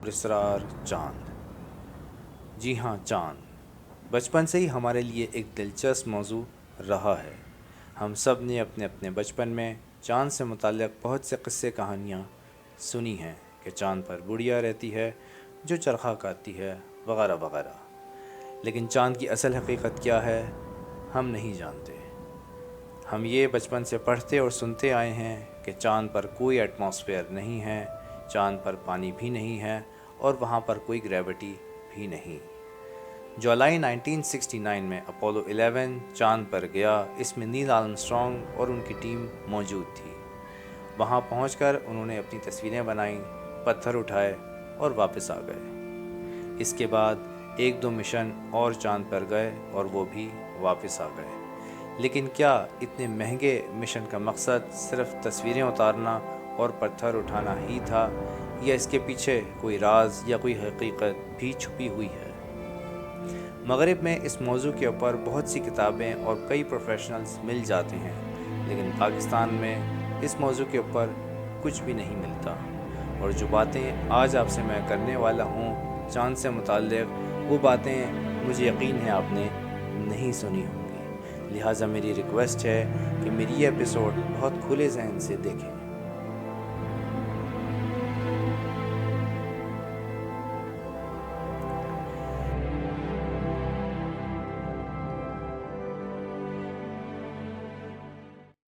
پراسرار چاند۔ جی ہاں، چاند بچپن سے ہی ہمارے لیے ایک دلچسپ موضوع رہا ہے۔ ہم سب نے اپنے اپنے بچپن میں چاند سے متعلق بہت سے قصے کہانیاں سنی ہیں کہ چاند پر گڑیا رہتی ہے جو چرخہ کاٹتی ہے وغیرہ وغیرہ، لیکن چاند کی اصل حقیقت کیا ہے ہم نہیں جانتے۔ ہم یہ بچپن سے پڑھتے اور سنتے آئے ہیں کہ چاند پر کوئی ایٹماسفیئر نہیں ہے، چاند پر پانی بھی نہیں ہے اور وہاں پر کوئی گریوٹی بھی نہیں۔ جولائی 1969 میں اپولو 11 چاند پر گیا۔ اس میں نیل آرمسٹرانگ اور ان کی ٹیم موجود تھی۔ وہاں پہنچ کر انہوں نے اپنی تصویریں بنائیں، پتھر اٹھائے اور واپس آ گئے۔ اس کے بعد ایک دو مشن اور چاند پر گئے اور وہ بھی واپس آ گئے۔ لیکن کیا اتنے مہنگے مشن کا مقصد صرف تصویریں اتارنا اور پتھر اٹھانا ہی تھا، یا اس کے پیچھے کوئی راز یا کوئی حقیقت بھی چھپی ہوئی ہے؟ مغرب میں اس موضوع کے اوپر بہت سی کتابیں اور کئی پروفیشنلز مل جاتے ہیں، لیکن پاکستان میں اس موضوع کے اوپر کچھ بھی نہیں ملتا، اور جو باتیں آج آپ سے میں کرنے والا ہوں چاند سے متعلق، وہ باتیں مجھے یقین ہے آپ نے نہیں سنی ہوں گی۔ لہٰذا میری ریکویسٹ ہے کہ میری یہ ایپیسوڈ بہت کھلے ذہن سے دیکھیں۔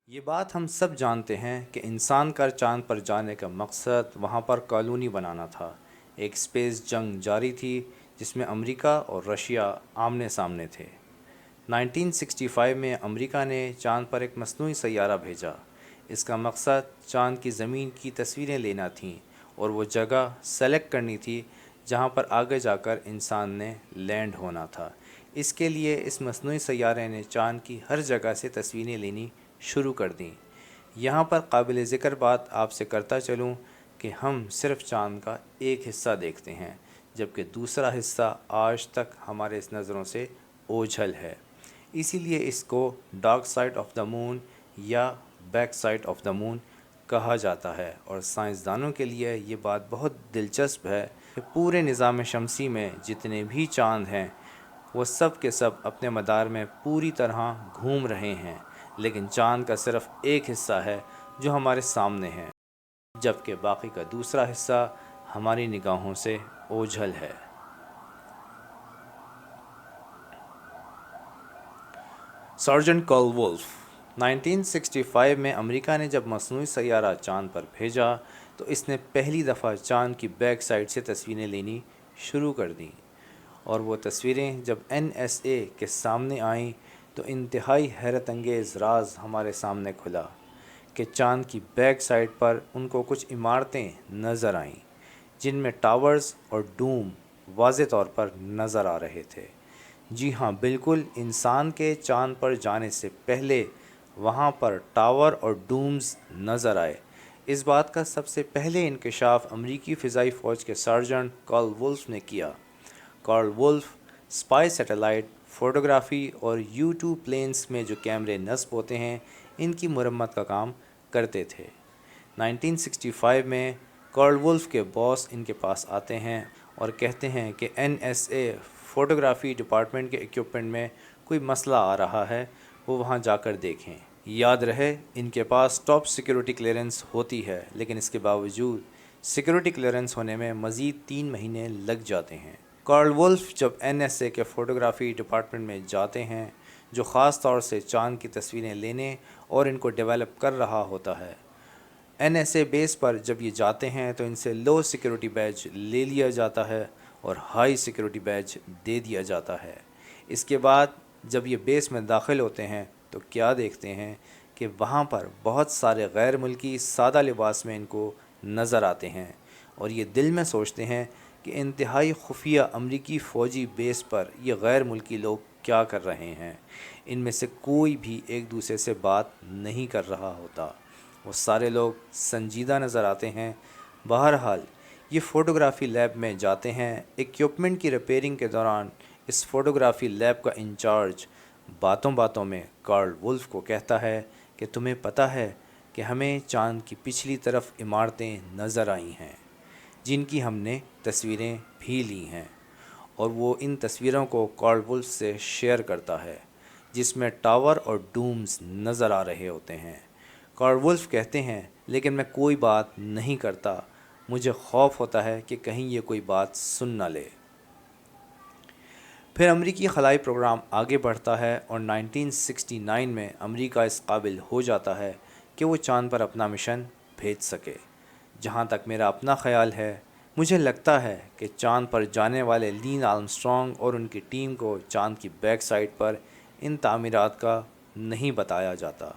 یہ بات ہم سب جانتے ہیں کہ انسان کا چاند پر جانے کا مقصد وہاں پر کالونی بنانا تھا۔ ایک اسپیس جنگ جاری تھی جس میں امریکہ اور رشیا آمنے سامنے تھے۔ 1965 میں امریکہ نے چاند پر ایک مصنوعی سیارہ بھیجا۔ اس کا مقصد چاند کی زمین کی تصویریں لینا تھیں اور وہ جگہ سلیکٹ کرنی تھی جہاں پر آگے جا کر انسان نے لینڈ ہونا تھا۔ اس کے لیے اس مصنوعی سیارے نے چاند کی ہر جگہ سے تصویریں لینی شروع کر دیں۔ یہاں پر قابل ذکر بات آپ سے کرتا چلوں کہ ہم صرف چاند کا ایک حصہ دیکھتے ہیں، جبکہ دوسرا حصہ آج تک ہمارے اس نظروں سے اوجھل ہے۔ اسی لیے اس کو ڈارک سائڈ آف دا مون یا بیک سائڈ آف دا مون کہا جاتا ہے، اور سائنسدانوں کے لیے یہ بات بہت دلچسپ ہے کہ پورے نظام شمسی میں جتنے بھی چاند ہیں وہ سب کے سب اپنے مدار میں پوری طرح گھوم رہے ہیں، لیکن چاند کا صرف ایک حصہ ہے جو ہمارے سامنے ہے، جبکہ باقی کا دوسرا حصہ ہماری نگاہوں سے اوجھل ہے۔ Sergeant Karl wolf. 1965 میں امریکہ نے جب مصنوعی سیارہ چاند پر بھیجا تو اس نے پہلی دفعہ چاند کی بیک سائڈ سے تصویریں لینی شروع کر دیں، اور وہ تصویریں جب NSA کے سامنے آئیں تو انتہائی حیرت انگیز راز ہمارے سامنے کھلا کہ چاند کی بیک سائڈ پر ان کو کچھ عمارتیں نظر آئیں جن میں ٹاورز اور ڈوم واضح طور پر نظر آ رہے تھے۔ جی ہاں، بالکل انسان کے چاند پر جانے سے پہلے وہاں پر ٹاور اور ڈومز نظر آئے۔ اس بات کا سب سے پہلے انکشاف امریکی فضائی فوج کے سارجنٹ کارل وولف نے کیا۔ Karl Wolf spy satellite photography اور U-2 پلینز میں جو کیمرے نصب ہوتے ہیں ان کی مرمت کا کام کرتے تھے۔ 1965 میں کارل وولف کے باس ان کے پاس آتے ہیں اور کہتے ہیں کہ NSA فوٹوگرافی ڈپارٹمنٹ کے ایکوپمنٹ میں کوئی مسئلہ آ رہا ہے، وہ وہاں جا کر دیکھیں۔ یاد رہے ان کے پاس ٹاپ سیکیورٹی کلیئرنس ہوتی ہے، لیکن اس کے باوجود سیکیورٹی کلیئرنس ہونے میں مزید 3 مہینے لگ جاتے ہیں۔ کارل وولف جب NSA کے فوٹوگرافی ڈپارٹمنٹ میں جاتے ہیں جو خاص طور سے چاند کی تصویریں لینے اور ان کو ڈیولپ کر رہا ہوتا ہے، NSA بیس پر جب یہ جاتے ہیں تو ان سے لو سیکیورٹی بیج لے لیا جاتا ہے اور ہائی سیکیورٹی بیج دے دیا جاتا ہے۔ اس کے بعد جب یہ بیس میں داخل ہوتے ہیں تو کیا دیکھتے ہیں کہ وہاں پر بہت سارے غیر ملکی سادہ لباس میں ان کو نظر آتے ہیں، اور یہ دل میں سوچتے ہیں کہ انتہائی خفیہ امریکی فوجی بیس پر یہ غیر ملکی لوگ کیا کر رہے ہیں۔ ان میں سے کوئی بھی ایک دوسرے سے بات نہیں کر رہا ہوتا، وہ سارے لوگ سنجیدہ نظر آتے ہیں۔ بہرحال یہ فوٹوگرافی لیب میں جاتے ہیں۔ ایکوپمنٹ کی ریپیئرنگ کے دوران اس فوٹوگرافی لیب کا انچارج باتوں باتوں میں کارل وولف کو کہتا ہے کہ تمہیں پتہ ہے کہ ہمیں چاند کی پچھلی طرف عمارتیں نظر آئی ہیں۔ جن کی ہم نے تصویریں بھی لی ہیں، اور وہ ان تصویروں کو کارل وولف سے شیئر کرتا ہے، جس میں ٹاور اور ڈومز نظر آ رہے ہوتے ہیں۔ کارل وولف کہتے ہیں، لیکن میں کوئی بات نہیں کرتا، مجھے خوف ہوتا ہے کہ کہیں یہ کوئی بات سن نہ لے۔ پھر امریکی خلائی پروگرام آگے بڑھتا ہے اور 1969 میں امریکہ اس قابل ہو جاتا ہے کہ وہ چاند پر اپنا مشن بھیج سکے۔ جہاں تک میرا اپنا خیال ہے، مجھے لگتا ہے کہ چاند پر جانے والے نیل آرمسٹرانگ اور ان کی ٹیم کو چاند کی بیک سائڈ پر ان تعمیرات کا نہیں بتایا جاتا۔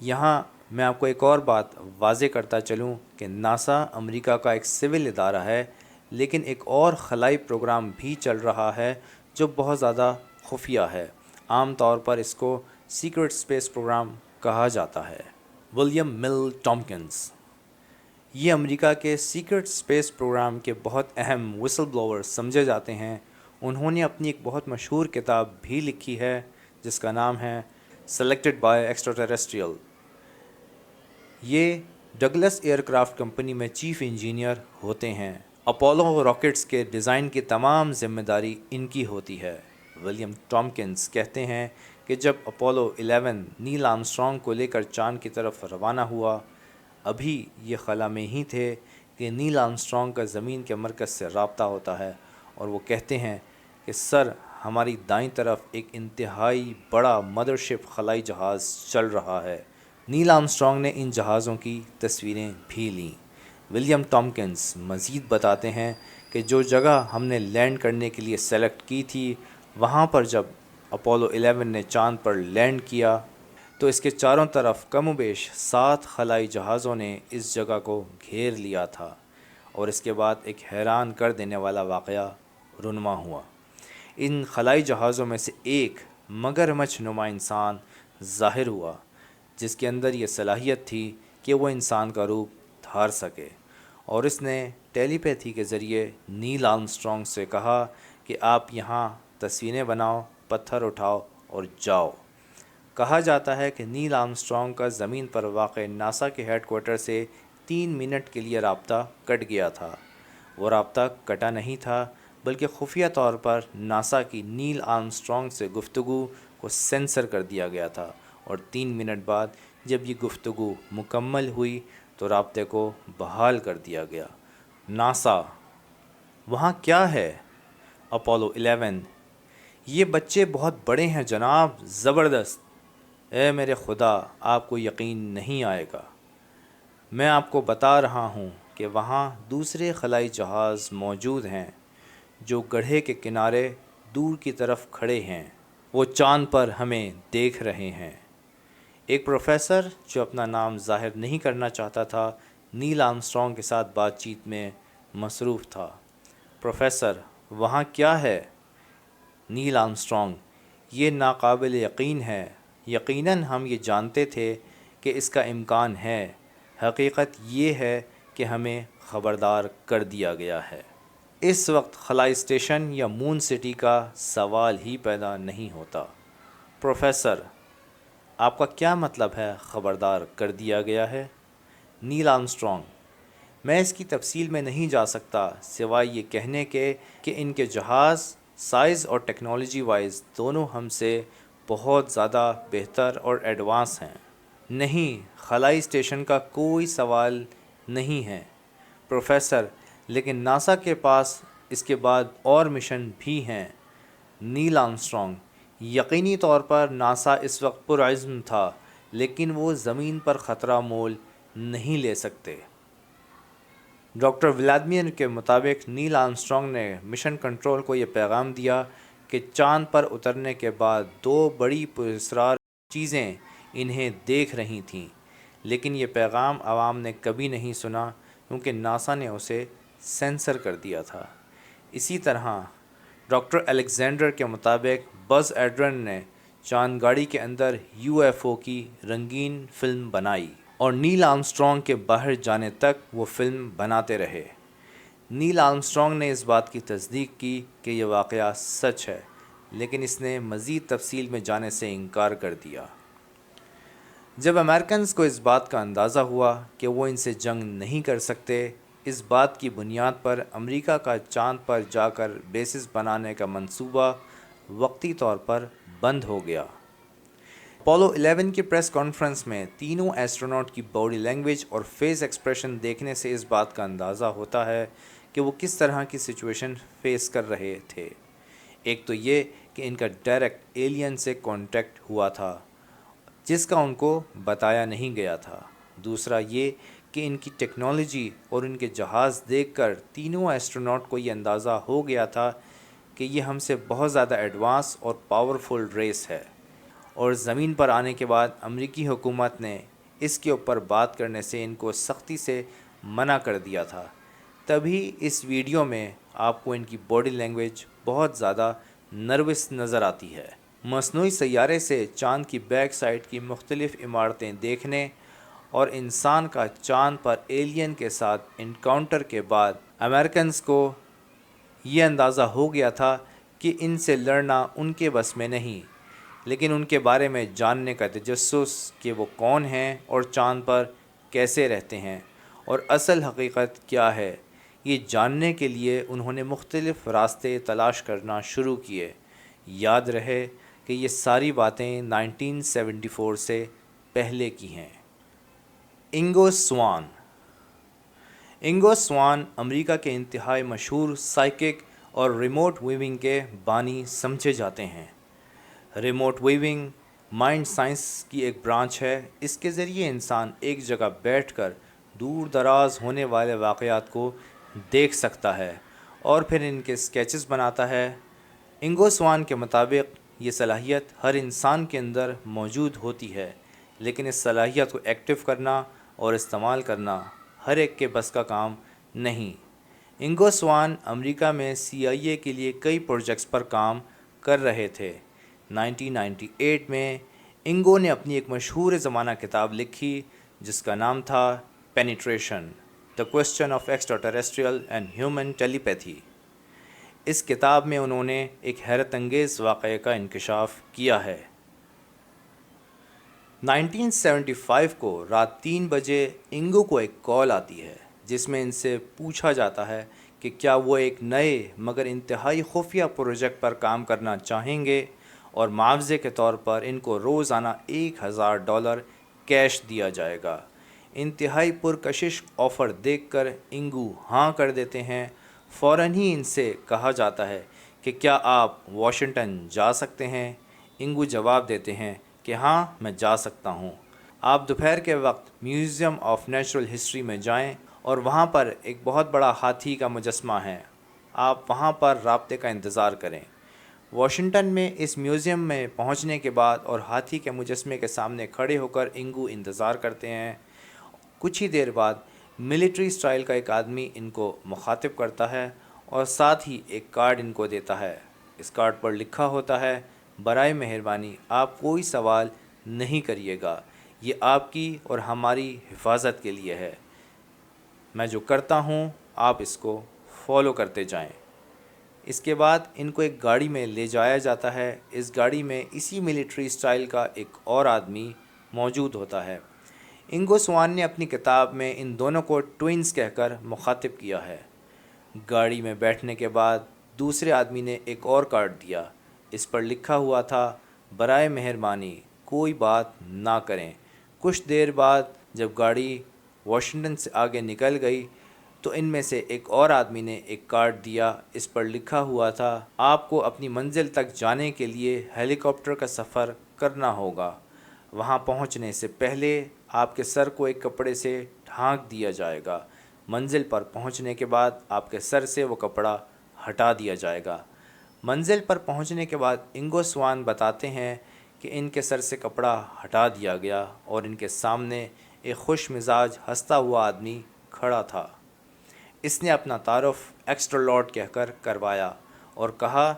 یہاں میں آپ کو ایک اور بات واضح کرتا چلوں کہ ناسا امریکہ کا ایک سول ادارہ ہے، لیکن ایک اور خلائی پروگرام بھی چل رہا ہے جو بہت زیادہ خفیہ ہے۔ عام طور پر اس کو سیکرٹ اسپیس پروگرام کہا جاتا ہے۔ ولیم مل ٹامکنز، یہ امریکہ کے سیکرٹ اسپیس پروگرام کے بہت اہم وسل بلوور سمجھے جاتے ہیں۔ انہوں نے اپنی ایک بہت مشہور کتاب بھی لکھی ہے جس کا نام ہے سلیکٹڈ بائی ایکسٹرا ٹیریسٹریل۔ یہ ڈگلس ایئر کرافٹ کمپنی میں چیف انجینئر ہوتے ہیں۔ اپولو راکٹس کے ڈیزائن کی تمام ذمہ داری ان کی ہوتی ہے۔ ولیم ٹامکنز کہتے ہیں کہ جب اپولو 11 نیل آرمسٹرانگ کو لے کر چاند کی طرف روانہ ہوا، ابھی یہ خلا میں ہی تھے کہ نیل آرمسٹرانگ کا زمین کے مرکز سے رابطہ ہوتا ہے، اور وہ کہتے ہیں کہ سر، ہماری دائیں طرف ایک انتہائی بڑا مدرشپ خلائی جہاز چل رہا ہے۔ نیل آرمسٹرانگ نے ان جہازوں کی تصویریں بھی لیں۔ ولیم ٹامکنز مزید بتاتے ہیں کہ جو جگہ ہم نے لینڈ کرنے کے لیے سلیکٹ کی تھی، وہاں پر جب اپولو 11 نے چاند پر لینڈ کیا تو اس کے چاروں طرف کم و بیش 7 خلائی جہازوں نے اس جگہ کو گھیر لیا تھا، اور اس کے بعد ایک حیران کر دینے والا واقعہ رونما ہوا۔ ان خلائی جہازوں میں سے ایک مگرمچھ نما انسان ظاہر ہوا، جس کے اندر یہ صلاحیت تھی کہ وہ انسان کا روپ دھار سکے، اور اس نے ٹیلی پیتھی کے ذریعے نیل آرمسٹرانگ سے کہا کہ آپ یہاں تصویریں بناؤ، پتھر اٹھاؤ اور جاؤ۔ کہا جاتا ہے کہ نیل آرمسٹرانگ کا زمین پر واقع ناسا کے ہیڈ کوارٹر سے 3 منٹ کے لیے رابطہ کٹ گیا تھا۔ وہ رابطہ کٹا نہیں تھا، بلکہ خفیہ طور پر ناسا کی نیل آرمسٹرانگ سے گفتگو کو سینسر کر دیا گیا تھا، اور 3 منٹ بعد جب یہ گفتگو مکمل ہوئی تو رابطے کو بحال کر دیا گیا۔ ناسا، وہاں کیا ہے؟ اپولو 11، یہ بچے بہت بڑے ہیں جناب، زبردست! اے میرے خدا، آپ کو یقین نہیں آئے گا۔ میں آپ کو بتا رہا ہوں کہ وہاں دوسرے خلائی جہاز موجود ہیں جو گڑھے کے کنارے دور کی طرف کھڑے ہیں۔ وہ چاند پر ہمیں دیکھ رہے ہیں۔ ایک پروفیسر جو اپنا نام ظاہر نہیں کرنا چاہتا تھا، نیل آرمسٹرانگ کے ساتھ بات چیت میں مصروف تھا۔ پروفیسر، وہاں کیا ہے؟ نیل آرمسٹرانگ، یہ ناقابل یقین ہے۔ یقیناً ہم یہ جانتے تھے کہ اس کا امکان ہے۔ حقیقت یہ ہے کہ ہمیں خبردار کر دیا گیا ہے۔ اس وقت خلائی اسٹیشن یا مون سٹی کا سوال ہی پیدا نہیں ہوتا۔ پروفیسر، آپ کا کیا مطلب ہے خبردار کر دیا گیا ہے؟ نیل آرمسٹرانگ، میں اس کی تفصیل میں نہیں جا سکتا، سوائے یہ کہنے کے کہ ان کے جہاز سائز اور ٹیکنالوجی وائز دونوں ہم سے بہت زیادہ بہتر اور ایڈوانس ہیں۔ نہیں، خلائی اسٹیشن کا کوئی سوال نہیں ہے پروفیسر، لیکن ناسا کے پاس اس کے بعد اور مشن بھی ہیں۔ نیل آرمسٹرانگ، یقینی طور پر ناسا اس وقت پرعزم تھا، لیکن وہ زمین پر خطرہ مول نہیں لے سکتے۔ ڈاکٹر ولادیمیر کے مطابق نیل آرمسٹرانگ نے مشن کنٹرول کو یہ پیغام دیا کہ چاند پر اترنے کے بعد 2 بڑی پراسرار چیزیں انہیں دیکھ رہی تھیں، لیکن یہ پیغام عوام نے کبھی نہیں سنا کیونکہ ناسا نے اسے سینسر کر دیا تھا۔ اسی طرح ڈاکٹر الیگزینڈر کے مطابق بز ایڈرن نے چاند گاڑی کے اندر UFO کی رنگین فلم بنائی، اور نیل آرمسٹرانگ کے باہر جانے تک وہ فلم بناتے رہے۔ نیل آرمسٹرانگ نے اس بات کی تصدیق کی کہ یہ واقعہ سچ ہے، لیکن اس نے مزید تفصیل میں جانے سے انکار کر دیا۔ جب امریکنز کو اس بات کا اندازہ ہوا کہ وہ ان سے جنگ نہیں کر سکتے، اس بات کی بنیاد پر امریکہ کا چاند پر جا کر بیسز بنانے کا منصوبہ وقتی طور پر بند ہو گیا۔ اپولو 11 کی پریس کانفرنس میں تینوں ایسٹروناٹ کی باڈی لینگویج اور فیس ایکسپریشن دیکھنے سے اس بات کا اندازہ ہوتا ہے کہ وہ کس طرح کی سچویشن فیس کر رہے تھے۔ ایک تو یہ کہ ان کا ڈائریکٹ ایلین سے کانٹیکٹ ہوا تھا جس کا ان کو بتایا نہیں گیا تھا۔ دوسرا یہ کہ ان کی ٹیکنالوجی اور ان کے جہاز دیکھ کر تینوں ایسٹروناٹ کو یہ اندازہ ہو گیا تھا کہ یہ ہم سے بہت زیادہ ایڈوانس اور پاورفل ریس ہے، اور زمین پر آنے کے بعد امریکی حکومت نے اس کے اوپر بات کرنے سے ان کو سختی سے منع کر دیا تھا۔ تبھی اس ویڈیو میں آپ کو ان کی باڈی لینگویج بہت زیادہ نروس نظر آتی ہے۔ مصنوعی سیارے سے چاند کی بیک سائڈ کی مختلف عمارتیں دیکھنے اور انسان کا چاند پر ایلین کے ساتھ انکاؤنٹر کے بعد امریکنز کو یہ اندازہ ہو گیا تھا کہ ان سے لڑنا ان کے بس میں نہیں، لیکن ان کے بارے میں جاننے کا تجسس کہ وہ کون ہیں اور چاند پر کیسے رہتے ہیں اور اصل حقیقت کیا ہے، یہ جاننے کے لیے انہوں نے مختلف راستے تلاش کرنا شروع کیے۔ یاد رہے کہ یہ ساری باتیں 1974 سے پہلے کی ہیں۔ انگو سوان امریکہ کے انتہائی مشہور سائیکک اور ریموٹ ویونگ کے بانی سمجھے جاتے ہیں۔ ریموٹ ویونگ مائنڈ سائنس کی ایک برانچ ہے۔ اس کے ذریعے انسان ایک جگہ بیٹھ کر دور دراز ہونے والے واقعات کو دیکھ سکتا ہے اور پھر ان کے اسکیچز بناتا ہے۔ انگو سوان کے مطابق یہ صلاحیت ہر انسان کے اندر موجود ہوتی ہے، لیکن اس صلاحیت کو ایکٹیو کرنا اور استعمال کرنا ہر ایک کے بس کا کام نہیں۔ انگو سوان امریکہ میں CIA کے لیے کئی پروجیکٹس پر کام کر رہے تھے۔ 1998 میں انگو نے اپنی ایک مشہور زمانہ کتاب لکھی جس کا نام تھا penetration: the question of extraterrestrial and human telepathy. اس کتاب میں انہوں نے ایک حیرت انگیز واقعے کا انکشاف کیا ہے۔ 1975 کو رات 3 بجے انگو کو ایک کال آتی ہے جس میں ان سے پوچھا جاتا ہے کہ کیا وہ ایک نئے مگر انتہائی خفیہ پروجیکٹ پر کام کرنا چاہیں گے اور معاوضے کے طور پر ان کو روزانہ $1000 کیش دیا جائے گا۔ انتہائی پرکشش آفر دیکھ کر انگو ہاں کر دیتے ہیں۔ فوراً ہی ان سے کہا جاتا ہے کہ کیا آپ واشنگٹن جا سکتے ہیں؟ انگو جواب دیتے ہیں کہ ہاں میں جا سکتا ہوں۔ آپ دوپہر کے وقت میوزیم آف نیچرل ہسٹری میں جائیں اور وہاں پر ایک بہت بڑا ہاتھی کا مجسمہ ہے، آپ وہاں پر رابطے کا انتظار کریں۔ واشنگٹن میں اس میوزیم میں پہنچنے کے بعد اور ہاتھی کے مجسمے کے سامنے کھڑے ہو کر انگو انتظار کرتے ہیں۔ کچھ ہی دیر بعد ملٹری سٹائل کا ایک آدمی ان کو مخاطب کرتا ہے اور ساتھ ہی ایک کارڈ ان کو دیتا ہے۔ اس کارڈ پر لکھا ہوتا ہے، برائے مہربانی آپ کوئی سوال نہیں کریے گا، یہ آپ کی اور ہماری حفاظت کے لیے ہے، میں جو کرتا ہوں آپ اس کو فالو کرتے جائیں۔ اس کے بعد ان کو ایک گاڑی میں لے جایا جاتا ہے۔ اس گاڑی میں اسی ملٹری سٹائل کا ایک اور آدمی موجود ہوتا ہے۔ انگو سوان نے اپنی کتاب میں ان دونوں کو ٹوئنز کہہ کر مخاطب کیا ہے۔ گاڑی میں بیٹھنے کے بعد دوسرے آدمی نے ایک اور کارڈ دیا۔ اس پر لکھا ہوا تھا، برائے مہربانی کوئی بات نہ کریں۔ کچھ دیر بعد جب گاڑی واشنگٹن سے آگے نکل گئی تو ان میں سے ایک اور آدمی نے ایک کارڈ دیا۔ اس پر لکھا ہوا تھا، آپ کو اپنی منزل تک جانے کے لیے ہیلی کاپٹر کا سفر کرنا ہوگا۔ وہاں پہنچنے سے پہلے آپ کے سر کو ایک کپڑے سے ڈھانک دیا جائے گا۔ منزل پر پہنچنے کے بعد آپ کے سر سے وہ کپڑا ہٹا دیا جائے گا۔ منزل پر پہنچنے کے بعد انگو سوان بتاتے ہیں کہ ان کے سر سے کپڑا ہٹا دیا گیا اور ان کے سامنے ایک خوش مزاج ہنستا ہوا آدمی کھڑا تھا۔ اس نے اپنا تعارف ایکسٹرالوٹ کہہ کر کروایا اور کہا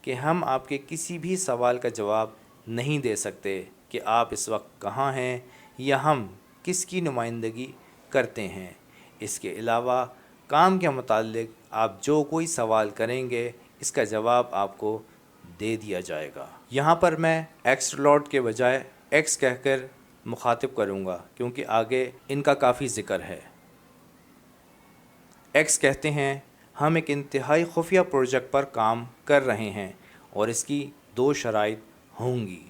کہ ہم آپ کے کسی بھی سوال کا جواب نہیں دے سکتے کہ آپ اس وقت کہاں ہیں یا ہم کس کی نمائندگی کرتے ہیں۔ اس کے علاوہ کام کے متعلق آپ جو کوئی سوال کریں گے اس کا جواب آپ کو دے دیا جائے گا۔ یہاں پر میں ایکسٹرالوٹ کے بجائے ایکس کہہ کر مخاطب کروں گا کیونکہ آگے ان کا کافی ذکر ہے۔ ایکس کہتے ہیں ہم ایک انتہائی خفیہ پروجیکٹ پر کام کر رہے ہیں اور اس کی 2 شرائط ہوں گی۔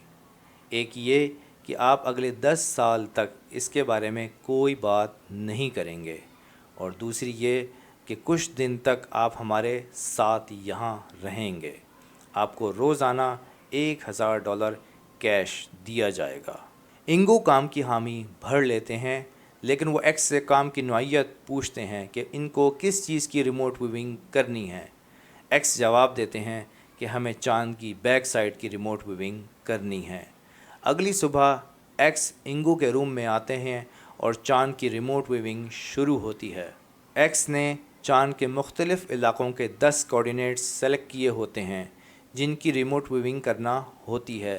ایک یہ کہ آپ اگلے 10 سال تک اس کے بارے میں کوئی بات نہیں کریں گے، اور دوسری یہ کہ کچھ دن تک آپ ہمارے ساتھ یہاں رہیں گے۔ آپ کو روزانہ $1000 کیش دیا جائے گا۔ انگو کام کی حامی بھر لیتے ہیں، لیکن وہ ایکس سے کام کی نوعیت پوچھتے ہیں کہ ان کو کس چیز کی ریموٹ ویونگ کرنی ہے۔ ایکس جواب دیتے ہیں کہ ہمیں چاند کی بیک سائڈ کی ریموٹ ویونگ کرنی ہے۔ اگلی صبح ایکس انگو کے روم میں آتے ہیں اور چاند کی ریموٹ ویونگ شروع ہوتی ہے۔ ایکس نے چاند کے مختلف علاقوں کے 10 کوآرڈینیٹس سلیکٹ کیے ہوتے ہیں جن کی ریموٹ ویونگ کرنا ہوتی ہے۔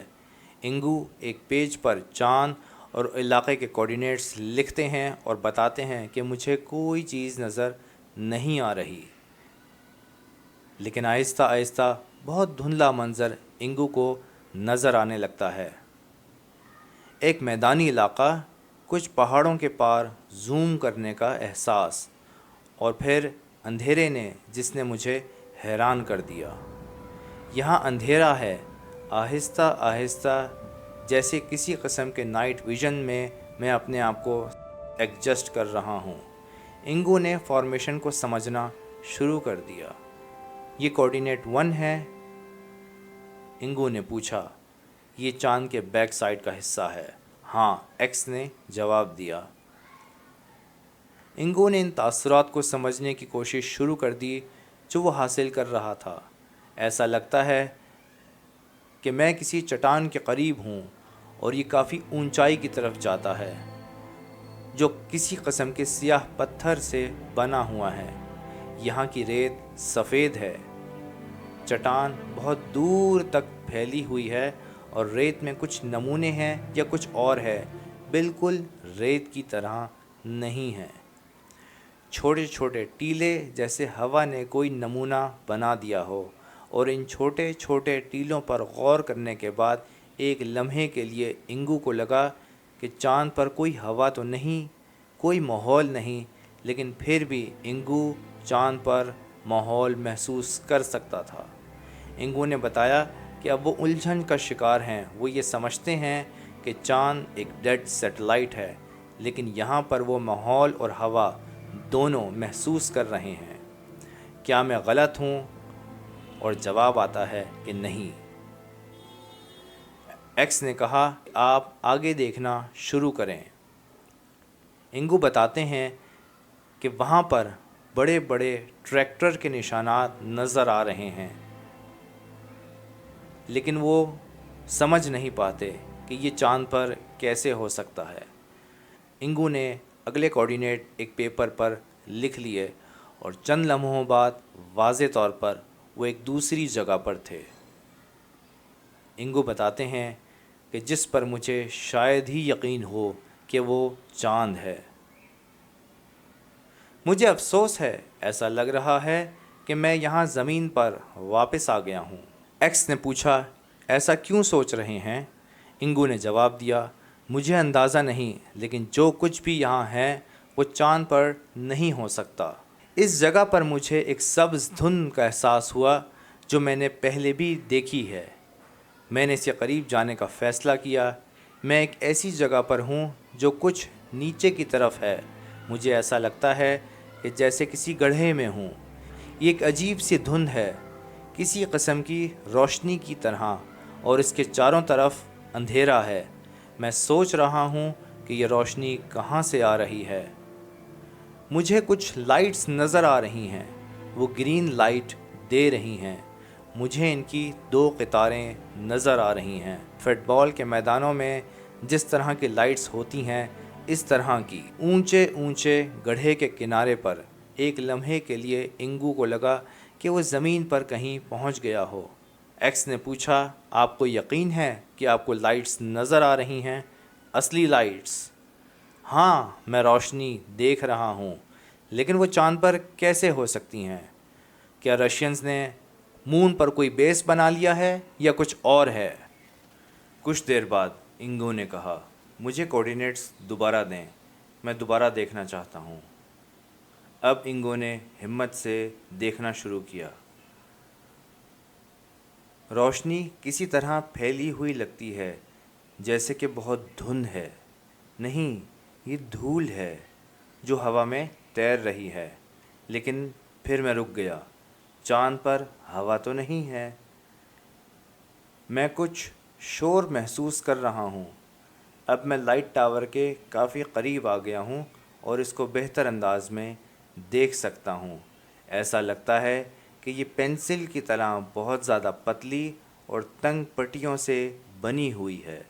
انگو ایک پیج پر چاند اور علاقے کے کوآرڈینیٹس لکھتے ہیں اور بتاتے ہیں کہ مجھے کوئی چیز نظر نہیں آ رہی، لیکن آہستہ آہستہ بہت دھندلا منظر انگو کو نظر آنے لگتا ہے۔ ایک میدانی علاقہ، کچھ پہاڑوں کے پار زوم کرنے کا احساس، اور پھر اندھیرے نے جس نے مجھے حیران کر دیا۔ یہاں اندھیرا ہے، آہستہ آہستہ، جیسے کسی قسم کے نائٹ ویژن میں اپنے آپ کو ایڈجسٹ کر رہا ہوں۔ انگو نے فارمیشن کو سمجھنا شروع کر دیا۔ یہ کوآرڈینیٹ 1 ہے، انگو نے پوچھا۔ یہ چاند کے بیک سائڈ کا حصہ ہے۔ ہاں، ایکس نے جواب دیا۔ انگو نے ان تاثرات کو سمجھنے کی کوشش شروع کر دی جو وہ حاصل کر رہا تھا۔ ایسا لگتا ہے کہ میں کسی چٹان کے قریب ہوں اور یہ کافی اونچائی کی طرف جاتا ہے، جو کسی قسم کے سیاہ پتھر سے بنا ہوا ہے۔ یہاں کی ریت سفید ہے، چٹان بہت دور تک پھیلی ہوئی ہے، اور ریت میں کچھ نمونے ہیں یا کچھ اور ہے، بالکل ریت کی طرح نہیں ہے۔ چھوٹے چھوٹے ٹیلے جیسے ہوا نے کوئی نمونہ بنا دیا ہو، اور ان چھوٹے چھوٹے ٹیلوں پر غور کرنے کے بعد ایک لمحے کے لیے انگو کو لگا کہ چاند پر کوئی ہوا تو نہیں، کوئی ماحول نہیں، لیکن پھر بھی انگو چاند پر ماحول محسوس کر سکتا تھا۔ انگو نے بتایا کہ اب وہ الجھن کا شکار ہیں۔ وہ یہ سمجھتے ہیں کہ چاند ایک ڈیڈ سیٹلائٹ ہے، لیکن یہاں پر وہ ماحول اور ہوا دونوں محسوس کر رہے ہیں۔ کیا میں غلط ہوں؟ اور جواب آتا ہے کہ نہیں۔ ایکس نے کہا آپ آگے دیکھنا شروع کریں۔ انگو بتاتے ہیں کہ وہاں پر بڑے بڑے ٹریکٹر کے نشانات نظر آ رہے ہیں، لیکن وہ سمجھ نہیں پاتے کہ یہ چاند پر کیسے ہو سکتا ہے۔ انگو نے اگلے کوآرڈینیٹ ایک پیپر پر لکھ لیے، اور چند لمحوں بعد واضح طور پر وہ ایک دوسری جگہ پر تھے۔ انگو بتاتے ہیں کہ جس پر مجھے شاید ہی یقین ہو کہ وہ چاند ہے۔ مجھے افسوس ہے، ایسا لگ رہا ہے کہ میں یہاں زمین پر واپس آ گیا ہوں۔ ایکس نے پوچھا ایسا کیوں سوچ رہے ہیں؟ انگو نے جواب دیا مجھے اندازہ نہیں، لیکن جو کچھ بھی یہاں ہے وہ چاند پر نہیں ہو سکتا۔ اس جگہ پر مجھے ایک سبز دھند کا احساس ہوا جو میں نے پہلے بھی دیکھی ہے۔ میں نے اس کے قریب جانے کا فیصلہ کیا۔ میں ایک ایسی جگہ پر ہوں جو کچھ نیچے کی طرف ہے۔ مجھے ایسا لگتا ہے کہ جیسے کسی گڑھے میں ہوں۔ یہ ایک عجیب سی دھند ہے، کسی قسم کی روشنی کی طرح، اور اس کے چاروں طرف اندھیرا ہے۔ میں سوچ رہا ہوں کہ یہ روشنی کہاں سے آ رہی ہے۔ مجھے کچھ لائٹس نظر آ رہی ہیں، وہ گرین لائٹ دے رہی ہیں۔ مجھے ان کی 2 قطاریں نظر آ رہی ہیں۔ فٹ بال کے میدانوں میں جس طرح کی لائٹس ہوتی ہیں، اس طرح کی اونچے اونچے گڑھے کے کنارے پر۔ ایک لمحے کے لیے انگو کو لگا کہ وہ زمین پر کہیں پہنچ گیا ہو۔ ایکس نے پوچھا آپ کو یقین ہے کہ آپ کو لائٹس نظر آ رہی ہیں؟ اصلی لائٹس؟ ہاں، میں روشنی دیکھ رہا ہوں، لیکن وہ چاند پر کیسے ہو سکتی ہیں؟ کیا رشینز نے مون پر کوئی بیس بنا لیا ہے یا کچھ اور ہے؟ کچھ دیر بعد انگو نے کہا مجھے کوآرڈینیٹس دوبارہ دیں، میں دوبارہ دیکھنا چاہتا ہوں۔ اب انگو نے ہمت سے دیکھنا شروع کیا۔ روشنی کسی طرح پھیلی ہوئی لگتی ہے، جیسے کہ بہت دھند ہے۔ نہیں، یہ دھول ہے جو ہوا میں تیر رہی ہے۔ لیکن پھر میں رک گیا۔ چاند پر ہوا تو نہیں ہے۔ میں کچھ شور محسوس کر رہا ہوں۔ اب میں لائٹ ٹاور کے کافی قریب آ گیا ہوں اور اس کو بہتر انداز میں دیکھ سکتا ہوں۔ ایسا لگتا ہے کہ یہ پینسل کی طرح بہت زیادہ پتلی اور تنگ پٹیوں سے بنی ہوئی ہے۔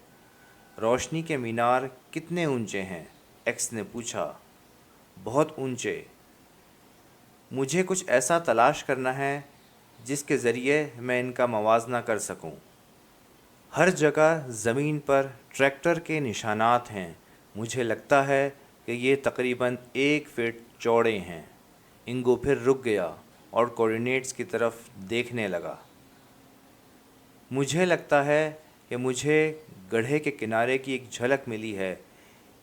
روشنی کے مینار کتنے اونچے ہیں؟ ایکس نے پوچھا۔ بہت اونچے۔ مجھے کچھ ایسا تلاش کرنا ہے جس کے ذریعے میں ان کا موازنہ کر سکوں۔ ہر جگہ زمین پر ٹریکٹر کے نشانات ہیں۔ مجھے لگتا ہے کہ یہ تقریباً 1 فٹ چوڑے ہیں۔ انگو پھر رک گیا اور کوآرڈینیٹس کی طرف دیکھنے لگا۔ مجھے لگتا ہے کہ مجھے گڑھے کے کنارے کی ایک جھلک ملی ہے۔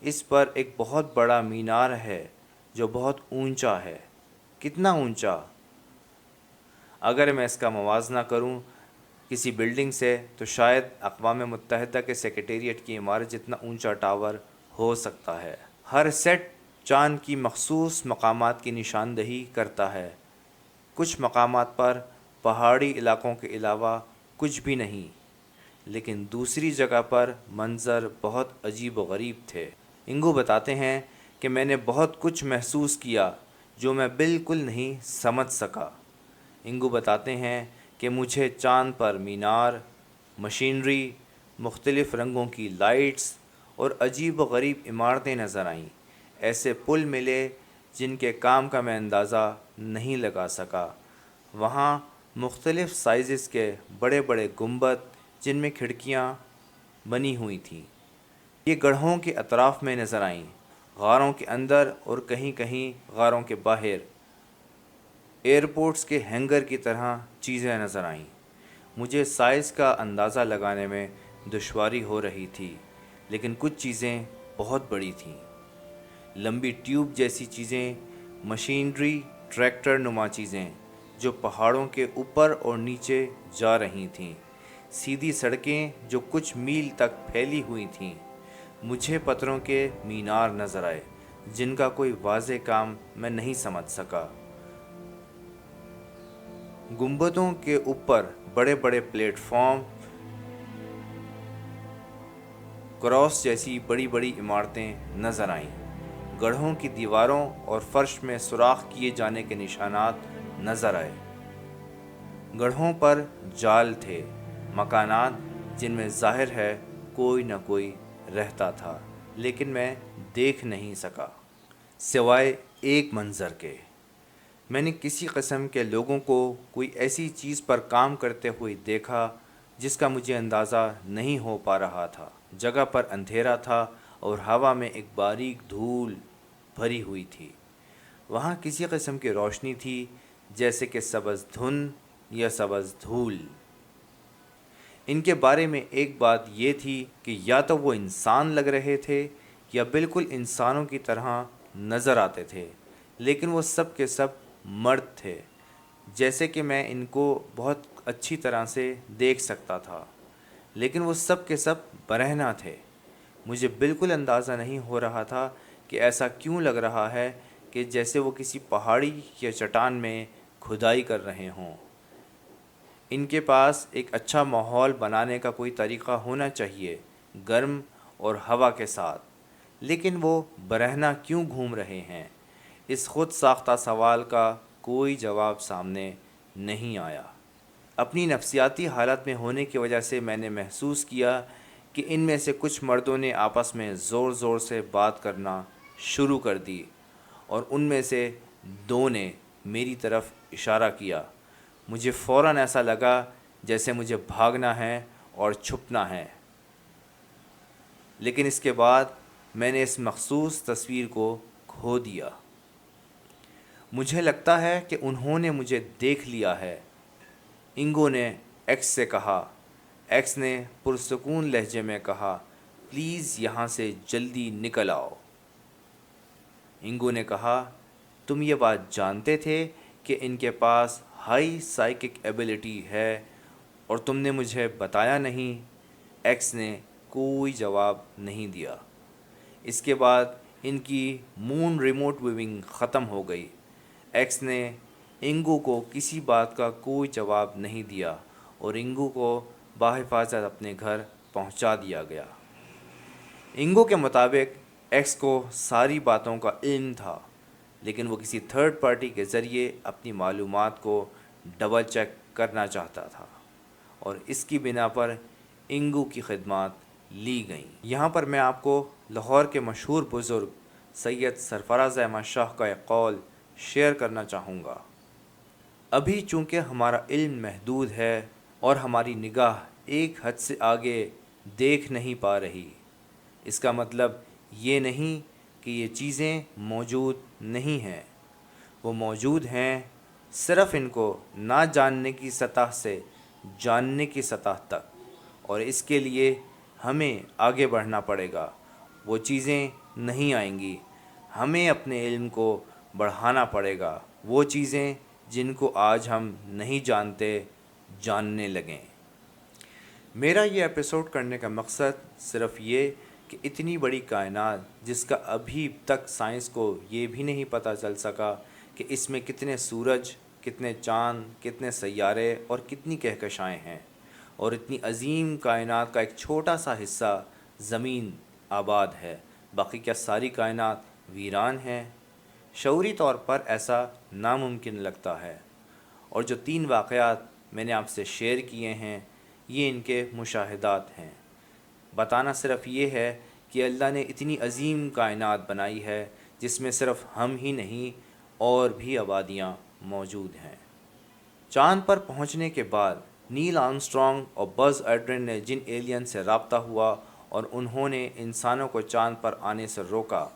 اس پر ایک بہت بڑا مینار ہے جو بہت اونچا ہے۔ کتنا اونچا؟ اگر میں اس کا موازنہ کروں کسی بلڈنگ سے تو شاید اقوام متحدہ کے سیکریٹریٹ کی عمارت جتنا اونچا ٹاور ہو سکتا ہے۔ ہر سیٹ چاند کی مخصوص مقامات کی نشاندہی کرتا ہے۔ کچھ مقامات پر پہاڑی علاقوں کے علاوہ کچھ بھی نہیں، لیکن دوسری جگہ پر منظر بہت عجیب و غریب تھے۔ انگو بتاتے ہیں کہ میں نے بہت کچھ محسوس کیا جو میں بالکل نہیں سمجھ سکا۔ انگو بتاتے ہیں کہ مجھے چاند پر مینار، مشینری، مختلف رنگوں کی لائٹس اور عجیب و غریب عمارتیں نظر آئیں۔ ایسے پل ملے جن کے کام کا میں اندازہ نہیں لگا سکا۔ وہاں مختلف سائزز کے بڑے بڑے گنبد جن میں کھڑکیاں بنی ہوئی تھیں، یہ گڑھوں کے اطراف میں نظر آئیں، غاروں کے اندر اور کہیں کہیں غاروں کے باہر۔ ایئرپورٹس کے ہینگر کی طرح چیزیں نظر آئیں۔ مجھے سائز کا اندازہ لگانے میں دشواری ہو رہی تھی، لیکن کچھ چیزیں بہت بڑی تھیں۔ لمبی ٹیوب جیسی چیزیں، مشینری، ٹریکٹر نما چیزیں جو پہاڑوں کے اوپر اور نیچے جا رہی تھیں، سیدھی سڑکیں جو کچھ میل تک پھیلی ہوئی تھیں۔ مجھے پتھروں کے مینار نظر آئے جن کا کوئی واضح کام میں نہیں سمجھ سکا۔ گنبدوں کے اوپر بڑے بڑے پلیٹ فارم، کراس جیسی بڑی بڑی عمارتیں نظر آئیں۔ گڑھوں کی دیواروں اور فرش میں سوراخ کیے جانے کے نشانات نظر آئے۔ گڑھوں پر جال تھے، مکانات جن میں ظاہر ہے کوئی نہ کوئی رہتا تھا، لیکن میں دیکھ نہیں سکا سوائے ایک منظر کے۔ میں نے کسی قسم کے لوگوں کو کوئی ایسی چیز پر کام کرتے ہوئے دیکھا جس کا مجھے اندازہ نہیں ہو پا رہا تھا۔ جگہ پر اندھیرا تھا اور ہوا میں ایک باریک دھول بھری ہوئی تھی۔ وہاں کسی قسم کی روشنی تھی، جیسے کہ سبز دھند یا سبز دھول۔ ان کے بارے میں ایک بات یہ تھی کہ یا تو وہ انسان لگ رہے تھے یا بالکل انسانوں کی طرح نظر آتے تھے، لیکن وہ سب کے سب مرد تھے، جیسے کہ میں ان کو بہت اچھی طرح سے دیکھ سکتا تھا، لیکن وہ سب کے سب برہنہ تھے۔ مجھے بالکل اندازہ نہیں ہو رہا تھا کہ ایسا کیوں لگ رہا ہے کہ جیسے وہ کسی پہاڑی یا چٹان میں کھدائی کر رہے ہوں۔ ان کے پاس ایک اچھا ماحول بنانے کا کوئی طریقہ ہونا چاہیے، گرم اور ہوا کے ساتھ، لیکن وہ برہنہ کیوں گھوم رہے ہیں؟ اس خود ساختہ سوال کا کوئی جواب سامنے نہیں آیا۔ اپنی نفسیاتی حالت میں ہونے کی وجہ سے میں نے محسوس کیا کہ ان میں سے کچھ مردوں نے آپس میں زور زور سے بات کرنا شروع کر دی، اور ان میں سے 2 نے میری طرف اشارہ کیا۔ مجھے فوراً ایسا لگا جیسے مجھے بھاگنا ہے اور چھپنا ہے، لیکن اس کے بعد میں نے اس مخصوص تصویر کو کھو دیا۔ مجھے لگتا ہے کہ انہوں نے مجھے دیکھ لیا ہے، انگو نے ایکس سے کہا۔ ایکس نے پرسکون لہجے میں کہا، پلیز یہاں سے جلدی نکل آؤ۔ انگو نے کہا، تم یہ بات جانتے تھے کہ ان کے پاس ہائی سائیکک ایبلٹی ہے اور تم نے مجھے بتایا نہیں؟ ایکس نے کوئی جواب نہیں دیا۔ اس کے بعد ان کی مون ریموٹ ویونگ ختم ہو گئی۔ ایکس نے انگو کو کسی بات کا کوئی جواب نہیں دیا اور انگو کو بحفاظت اپنے گھر پہنچا دیا گیا۔ انگو کے مطابق ایکس کو ساری باتوں کا علم تھا، لیکن وہ کسی تھرڈ پارٹی کے ذریعے اپنی معلومات کو ڈبل چیک کرنا چاہتا تھا اور اس کی بنا پر انگو کی خدمات لی گئیں۔ یہاں پر میں آپ کو لاہور کے مشہور بزرگ سید سرفراز احمد شاہ کا ایک قول شیئر کرنا چاہوں گا۔ ابھی چونکہ ہمارا علم محدود ہے اور ہماری نگاہ ایک حد سے آگے دیکھ نہیں پا رہی، اس کا مطلب یہ نہیں کہ یہ چیزیں موجود نہیں ہیں۔ وہ موجود ہیں، صرف ان کو نہ جاننے کی سطح سے جاننے کی سطح تک، اور اس کے لیے ہمیں آگے بڑھنا پڑے گا۔ وہ چیزیں نہیں آئیں گی، ہمیں اپنے علم کو بڑھانا پڑے گا۔ وہ چیزیں جن کو آج ہم نہیں جانتے، جاننے لگیں۔ میرا یہ ایپیسوڈ کرنے کا مقصد صرف یہ کہ اتنی بڑی کائنات جس کا ابھی تک سائنس کو یہ بھی نہیں پتہ چل سکا کہ اس میں کتنے سورج، کتنے چاند، کتنے سیارے اور کتنی کہکشائیں ہیں، اور اتنی عظیم کائنات کا ایک چھوٹا سا حصہ زمین آباد ہے، باقی کیا ساری کائنات ویران ہے؟ شعوری طور پر ایسا ناممکن لگتا ہے، اور جو 3 واقعات میں نے آپ سے شیئر کیے ہیں یہ ان کے مشاہدات ہیں۔ بتانا صرف یہ ہے کہ اللہ نے اتنی عظیم کائنات بنائی ہے جس میں صرف ہم ہی نہیں اور بھی آبادیاں موجود ہیں۔ چاند پر پہنچنے کے بعد نیل آرمسٹرانگ اور بز ایڈرن نے جن ایلین سے رابطہ ہوا اور انہوں نے انسانوں کو چاند پر آنے سے روکا،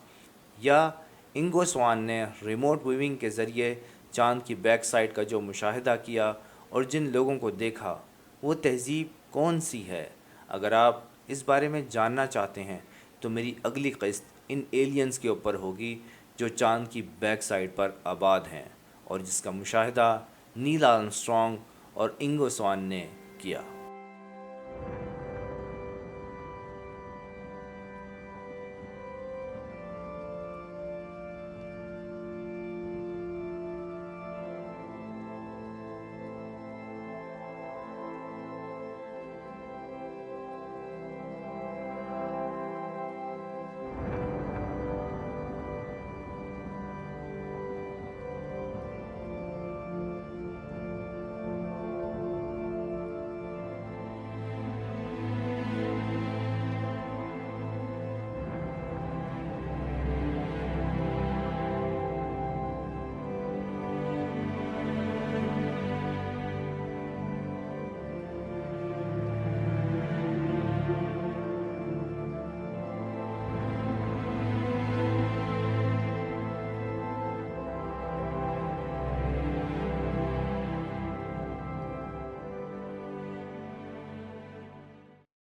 یا انگو سوان نے ریموٹ ویونگ کے ذریعے چاند کی بیک سائڈ کا جو مشاہدہ کیا اور جن لوگوں کو دیکھا، وہ تہذیب کون سی ہے؟ اگر آپ اس بارے میں جاننا چاہتے ہیں تو میری اگلی قسط ان ایلینز کے اوپر ہوگی جو چاند کی بیک سائڈ پر آباد ہیں اور جس کا مشاہدہ نیل آرمسٹرانگ اور انگو سوان نے کیا۔